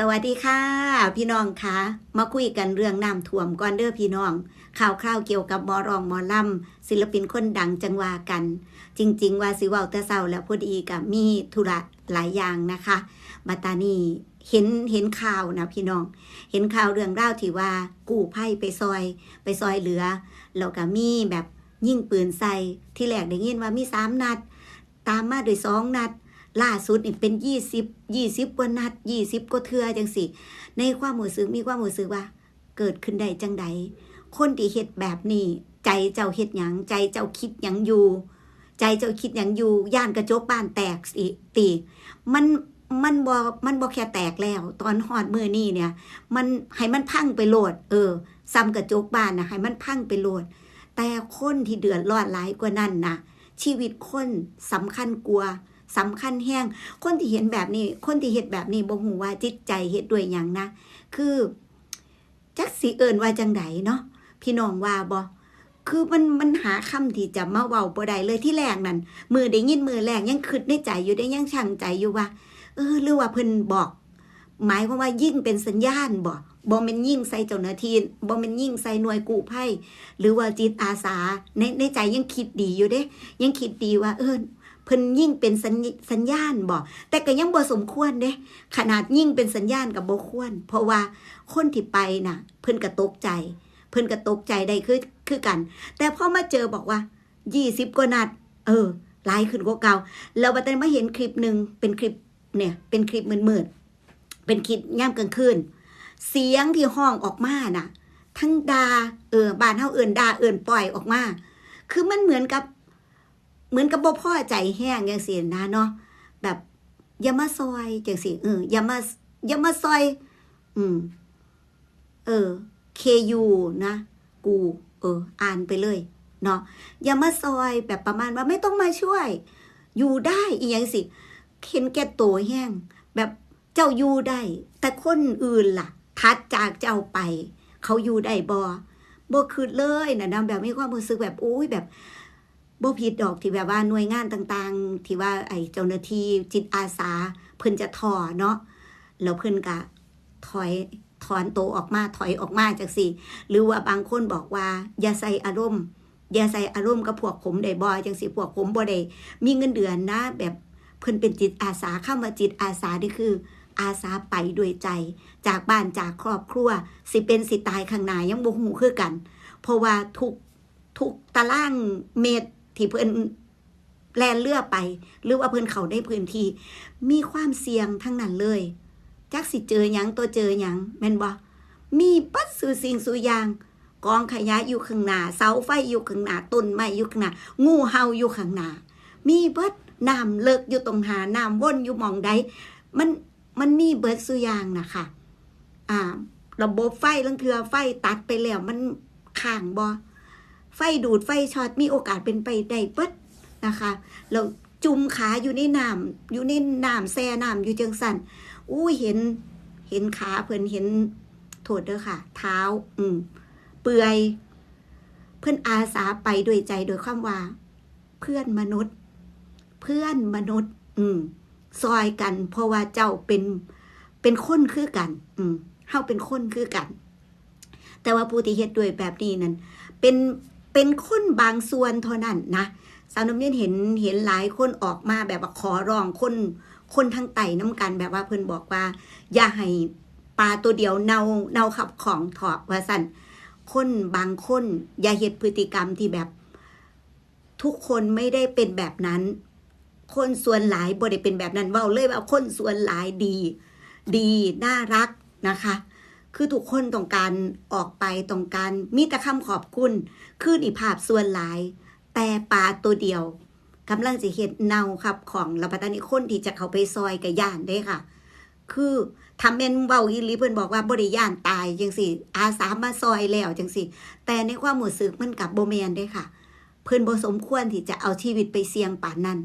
สวัสดีค่ะพี่น้องคะมาคุยกันเรื่องน้ำท่วมก่อนเด้อพี่น้องข่าวเกี่ยวกับหมอรองหมอลำศิลปินคนดังจังว่ากันจริงๆว่าสิเว้าแต่เช้าแล้วพอดีกับมีธุระหลายอย่างนะคะมาตานี่เห็นข่าวนะพี่น้องเห็นข่าวเรื่องราวที่ว่ากู้ภัยไปซอยเหลือแล้วก็มีแบบยิงปืนใส่ที่แรกได้ยินว่ามี3นัดตามมาด้วย2นัดล่าสุดนี่เป็น20กว่านัด20กว่าเทื่อจังสิในความรู้สึกมีความรู้สึกว่าเกิดขึ้นได้จังใดคนที่เฮ็ดแบบนี้ใจเจ้าเฮ็ดหยังใจเจ้าคิดหยังอยู่ใจเจ้าคิดหยังอยู่ย่านกระจกบ้านแตกสิติมันมันบ่แค่แตกแล้วตอนฮอดมื้อนี้เนี่ยมันให้มันพังไปโลดซ้ำกระจกบ้านนะให้มันพังไปโลดแต่คนที่เดือดร้อนหลายกว่านั้นนะชีวิตคนสำคัญกว่าสำคัญแห้งคนที่เห็นแบบนี้คนที่เฮ็ดแบบนี้บ่ฮู้ว่าจิตใจเฮ็ดด้วยหยังนะคือจักสิเอิ้นว่าจังไดเนาะพี่น้องว่าบ่คือมันหาคำที่จะมาเว้าบ่ได้เลยที่แรกนั่นมือได้ยินมือแรกยังคิดในใจอยู่ได้ยังชั่งใจอยู่ว่าหรือว่าเพิ่นบอกหมายความว่ายิ่งเป็นสัญญาณบ่แม่นยิ่งใส่เจ้าหน้าที่บ่แม่นยิ่งใส่หน่วยกู้ภัยหรือว่าจิตอาสาในใจยังคิดดีอยู่เด้ยังคิดดีว่าเพิ่นยิ่งเป็นสัญญาณบ่แต่ก็ยังบ่สมควรเด้ขนาดยิ่งเป็นสัญญาณก็บ่ควรเพราะว่าคนที่ไปน่ะเพิ่นก็ตกใจได้คือกันแต่พอมาเจอบอกว่า20กว่านัดหลายขึ้นกว่าเก่าแล้วบัดนี้มาเห็นคลิปนึงเป็นคลิปเนี่ยเป็นคลิปมืดๆเป็นคลิปยามกลางคืนเสียงที่ห้องออกมาน่ะทั้งด่าบ้านเฮาเอิ้นด่าเอิ้นปล่อยออกมาคือมันเหมือนกับบ่พอใจแห้งจังซี่นะเนาะแบบอย่ามาซอยจังซี่อย่ามาซอยKU นะกูอ่านไปเลยเนาะอย่ามาซอยแบบประมาณว่าไม่ต้องมาช่วยอยู่ได้อีหยังสิเห็นแก่ตัวแห้งแบบเจ้าอยู่ได้แต่คนอื่นล่ะถัดจากเจ้าไปเขาอยู่ได้บ่คือเลยนะแบบมีความรู้สึกแบบอุ้ยแบบบ่ผิดดอกที่แบบว่าหน่วยงานต่างๆที่ว่าไอ้เจ้าหน้าที่จิตอาสาเพิ่นจะท้อเนาะแล้วเพิ่นก็ถอนตัวออกมาถอยออกมาจังซี่หรือว่าบางคนบอกว่าอย่าใส่อารมณ์กับพวกผมได้บ่จังซี่พวกผมบ่ได้มีเงินเดือนนะแบบเพิ่นเป็นจิตอาสาคำว่าจิตอาสานี่คืออาสาไปด้วยใจจากบ้านจากครอบครัวสิเป็นสิตายข้างหน้ายังบ่ฮู้คือกันเพราะว่าทุกตารางเมตรที่เพิ่นแล่นเรือไปหรือว่าเพิ่นเข้าในพื้นที่มีความเสี่ยงทั้งนั้นเลยจักสิเจอหยังตัวเจอหยังแม่นบ่มีปัดสู่สิ่งสู่อย่างกองขยะอยู่ข้างหน้าเสาไฟอยู่ข้างหน้าต้นไม้อยู่ข้างหน้างูเห่าอยู่ข้างหน้ามีเบิดน้ำเลิกอยู่ตรงหาน้ำวนอยู่หม่องใดมันมีเบิดสู่อย่างนะคะระบบไฟลังเทือไฟตัดไปแล้วมันค้างบ่ไฟดูดไฟช็อตมีโอกาสเป็นไปได้เบิดนะคะแล้วจุ่มขาอยู่ในน้ำแช่น้ำอยู่จังสั่นเห็นขาเพิ่นเห็นโทษเด้อค่ะเท้าเปื่อยเพิ่นอาสาไปด้วยใจโดยความว่าเพื่อนมนุษย์ซอยกันเพราะว่าเจ้าเป็นคนคือกันเฮาเป็นคนคือกันแต่ว่าผู้ที่เฮ็ดด้วยแบบนี้นั้นเป็นคนบางส่วนเท่านั้นนะสาวน้ำเย็นเห็นหลายคนออกมาแบบว่าขอร้องคนทางไต่น้ำกันแบบว่าเพิ่นบอกว่าอย่าให้ปลาตัวเดียวเนาขับของถอดว่าสั่นคนบางคนอย่าเฮ็ดพฤติกรรมที่แบบทุกคนไม่ได้เป็นแบบนั้นคนส่วนหลายบ่ได้เป็นแบบนั้นเว้าเลยว่าคนส่วนหลายดีน่ารักนะคะคือทุกคนต้องการออกไปต้องการมีแต่คำขอบคุณคืออีภาพส่วนหลายแต่ปลาตัวเดียวกำลังจะเฮ็ดเนาครับของแล้วปัตตานีคนที่จะเข้าไปซอยกับย่านได้ค่ะคือทำเป็นเว้าอีหลีเพิ่นบอกว่าบ่ได้ย่านตายจังซี่อาสามาซอยแล้วจังซี่แต่ในความรู้สึกมันกับบ่แม่นเด้ค่ะเพิ่นบ่สมควรที่จะเอาชีวิตไปเสี่ยงปานนั้น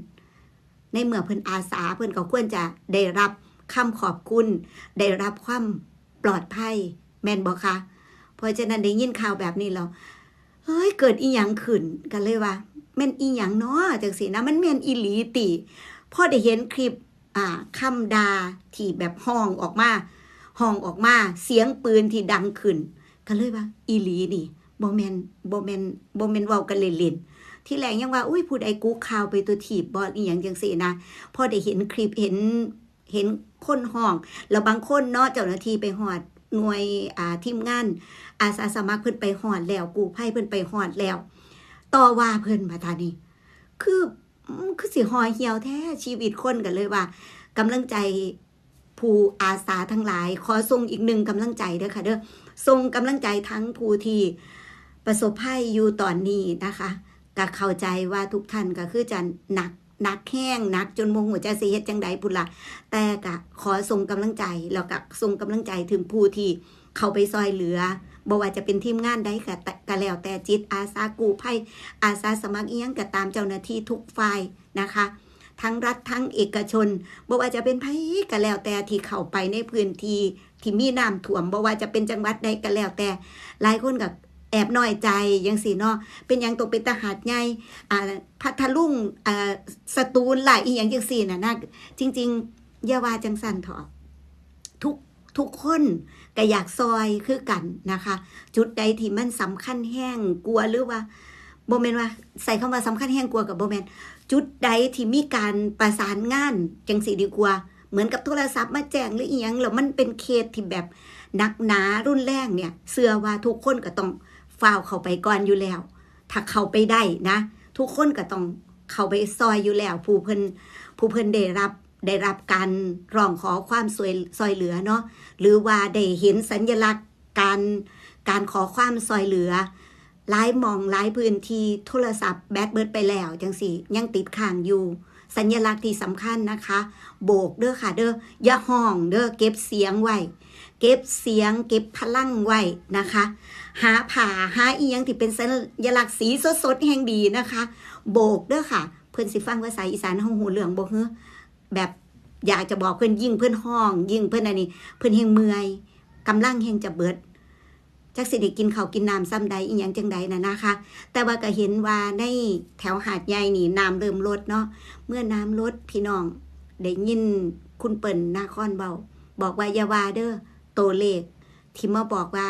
ในเมื่อเพิ่นอาสาเพิ่นก็ควรจะได้รับคำขอบคุณได้รับความปลอดภัยแม่นบ่คะเพราะฉะนั้นได้ยินข่าวแบบนี้แล้วเกิดอีหยังขึ้นกันเลยว่าแม่นอีหยังเนาะจังซี่นะมันแม่นอีหลีติพอได้เห็นคลิปคำด่าที่แบบห้องออกมา ห้องออกมาเสียงปืนที่ดังขึ้นก็เลยว่าอีหลีนี่บ่แม่นเว้ากันเล่นๆที่แรกยังว่าอุ้ยผู้ใดกูข่าวไปตัวถีบบ่อีหยังจังซี่นะพอได้เห็นคลิปเห็นคนห้องแล้วบางคนเนาะเจ้าหน้าที่ไปฮอดหน่วยทีมงานอาสาสมัครเพิ่นไปฮอดแล้วกู้ภัยเพิ่นไปฮอดแล้วต่อว่าเพิ่นมาทานี้คือสิห่อเหี่ยวแท้ชีวิตคนกันเลยว่ากำลังใจผู้อาสาทั้งหลายขอส่งอีกหนึ่งกำลังใจเด้อค่ะเด้อส่งกำลังใจทั้งผู้ที่ประสบภัยอยู่ตอนนี้นะคะก็เข้าใจว่าทุกท่านก็คือจะหนักแห้งหนักจนโมโหจะสิเฮ็ดจังใดพุ่นล่ะแต่ก็ขอส่งกำลังใจแล้วก็ส่งกำลังใจถึงผู้ที่เข้าไปซอยเหลือบ่ว่าจะเป็นทีมงานใดก็แล้วแต่จิตอาสากู้ภัยอาสาสมัครอีหยังก็ตามเจ้าหน้าที่ทุกฝ่ายนะคะทั้งรัฐทั้งเอกชนบ่ว่าจะเป็นไผก็แล้วแต่ที่เข้าไปในพื้นที่ที่มีน้ำท่วมบ่ว่าจะเป็นจังหวัดใดก็แล้วแต่หลายคนก็แอบน้อยใจจังซี่เนาะเป็นหยังตกเป็นทหารใหญ่พัทลุงสตูลหลายอีหยังจังซี่น่ะนะจริงๆอย่าว่าจังซั่นเถาะทุกคนก็อยากซอยคือกันนะคะจุดใดที่มันสำคัญแห้งกลัวหรือว่าบ่แม่นว่าใส่คำว่าสำคัญแห้งกลัวกับบ่แม่นจุดใดที่มีการประสานงานจังสิดีกว่าเหมือนกับโทรศัพท์มาแจ้งหรืออีหยังแล้วมันเป็นเคสที่แบบหนักหนารุนแรงเนี่ยเชื่อว่าทุกคนก็ต้องฟ้าวเข้าไปก่อนอยู่แล้วถ้าเข้าไปได้นะทุกคนก็ต้องเข้าไปซอยอยู่แล้วผู้เพิ่นได้รับการร้องขอความซอยเหลือเนาะหรือว่าได้เห็นสัญลักษณ์การขอความซอยเหลือหลายหม่องหลายพื้นที่โทรศัพท์แบตเบิดไปแล้วจังสิยังติดค้างอยู่สัญลักษณ์ที่สำคัญนะคะโบกเด้อค่ะเด้ออย่าห้องเด้อเก็บเสียงไว้เก็บเสียงเก็บพลังไว้นะคะหาผ้าหาอีหยังที่เป็นสัญลักษณ์สีสดๆแห่งดีนะคะโบกเด้อค่ะเพิ่นสิฟังภาษาอีสานเฮาหูเรื่องบ่ฮือแบบอยากจะบอกเพื่อนยิ่งเพื่อนห้องยิ่งเพื่อนอันนี้เพื่อนเฮงเมื่อยกำลังเฮงจะเบิดจักสิได้กินข้าวกินน้ำซ้ำใดอีหยังจังใดน่ะนะคะแต่ว่าก็เห็นว่าในแถวหาดใหญ่นี่น้ำเริ่มลดเนาะเมื่อน้ำลดพี่น้องได้ยินคุณเปิ้นนาคอนเบาบอกว่าอย่าว่าเด้อตัวเลขที่มาบอกว่า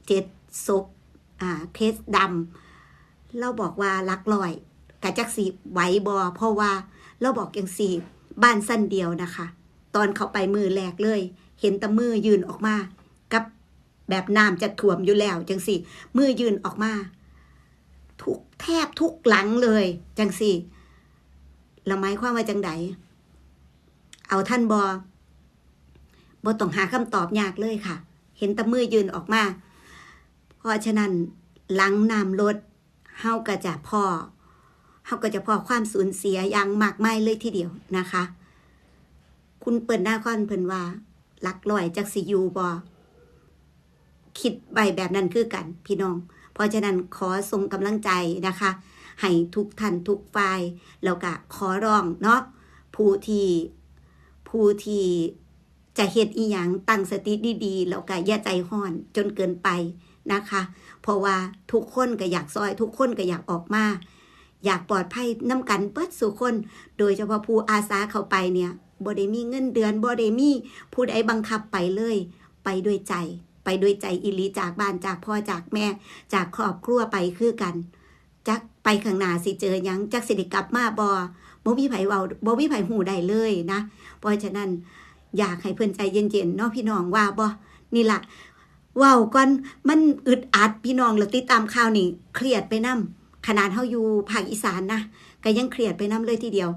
7ศพเคสดำเราบอกว่าหลักร้อยกะจักสิไหวบ่เพราะว่าเราบอกจังซี่บ้านสั้นเดียวนะคะตอนเขาไปมือแรกเลยเห็นแต่มือยืนออกมากับแบบน้ำจะท่วมอยู่แล้วจังสิมือยืนออกมาแทบทุกหลังเลยจังสิเราหมายความว่าจังใดเอาท่านบ่ต้องหาคำตอบยากเลยค่ะเห็นแต่มือยืนออกมาเพราะฉะนั้นหลังน้ำลดเฮาก็จะพอความสูญเสียอย่างมากมายเลยทีเดียวนะคะคุณเปิ้นหน้าค่อนเพิ่นว่าหลักร้อยจักสิอยู่บ่คิดไว้แบบนั้นคือกันพี่น้องเพราะฉะนั้นขอส่งกำลังใจนะคะให้ทุกท่านทุกฝ่ายแล้วก็ขอร้องเนาะผู้ที่จะเฮ็ดอีหยังตั้งสติดีๆแล้วก็อย่าใจร้อนจนเกินไปนะคะเพราะว่าทุกคนก็อยากซอยทุกคนก็อยากออกมาอยากปลอดภัยน้ำกันเปิดสู่คนโดยเฉพาะผู้อาสาเข้าไปเนี่ยบ่ได้มีเงินเดือนบ่ได้มีผู้ใดบังคับไปเลยไปด้วยใจอีหลีจากบ้านจากพ่อจากแม่จากครอบครัวไปคือกันจักไปข้างหน้าสิเจอหยังจักสิได้กลับมาบ่มีไผเว้าบ่มีไผฮู้ได้เลยนะเพราะฉะนั้นอยากให้เพิ่นใจเย็นๆเนาะพี่น้องว่าบ่นี่ล่ะเว้าก่อนมันอึดอัดพี่น้องแล้วติดตามข่าวนี่เครียดไปนำขนาดเฮาอยู่ภาคอีสานนะก็ยังเครียดไปนำเลยทีเดียว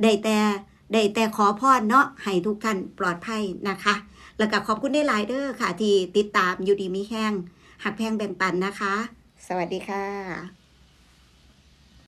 ได้แต่ขอพรเนาะให้ทุกท่านปลอดภัยนะคะแล้วก็ขอบคุณได้หลายเด้อค่ะที่ติดตามอยู่ดีมีแห้งหักแพงแบ่งปันนะคะสวัสดีค่ะ